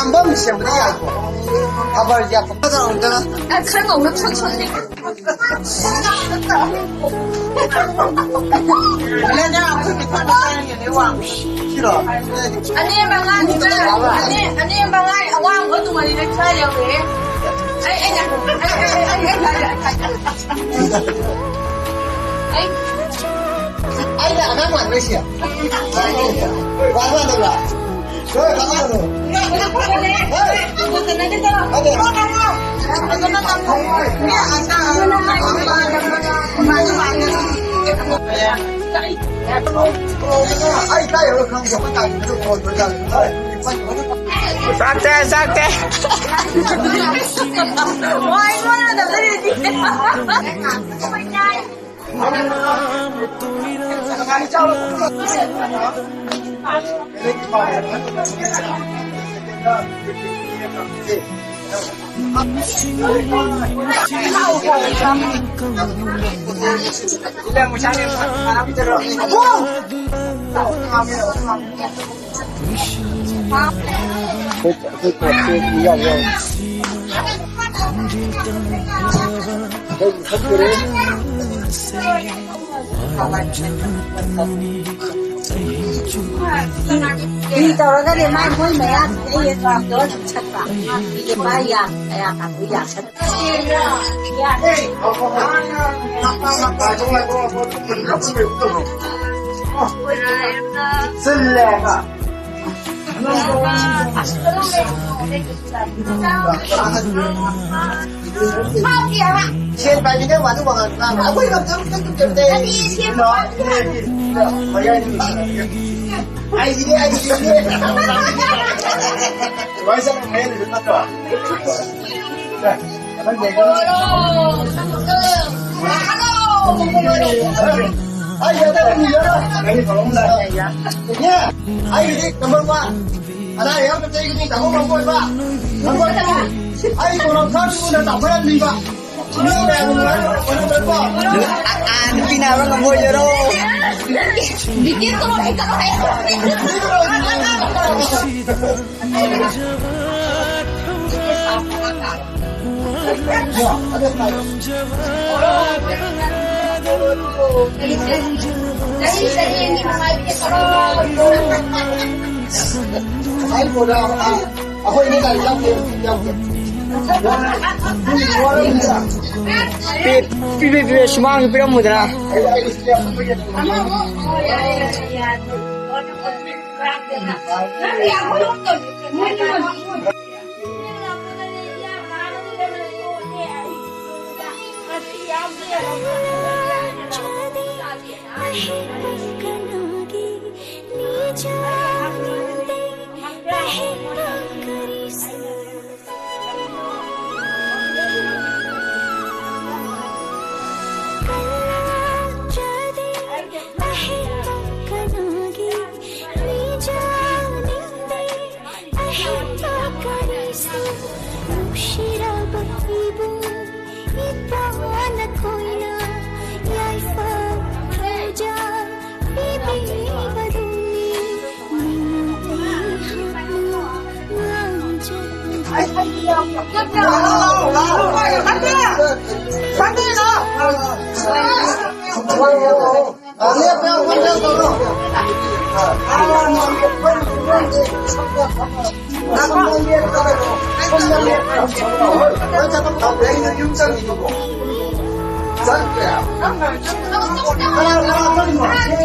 한 번 시험이야. 가발 이제 아빠가 온다. 아, 그런 거 오면 천천히. 내가 아프게 타는 게 내와 싫어. 아니 방아, 아니 방아, 왕 어떤 이렇게 차려 왜? 아니 안 하면 안 되시야. 와봐 너가. 왜 가봐 너. Sakte, sakte. Wah, ini mana dah tadi? Đi tàu nó đi mai mới mẹ để làm đó chắc là đi mai ya ya cả buổi ya chắc Trên bài cái mà tôi bảo là quên được cái đây nó mày ai gì ai gì nói sao nghe được nó rồi vấn đề ai giờ đây gì đó cái không là nha ai đi cảm ơn ba ở đây em cái gì cảm ơn ba cảm ơn ai còn làm sao cũng là cảm ơn đi ba Pinara ka mo yero. Bikin tuh, kalau Ako ini kali yang Pipi semang pira mudra. Hãy subscribe cho kênh Ghiền Mì Gõ để không bỏ lỡ những video hấp dẫn.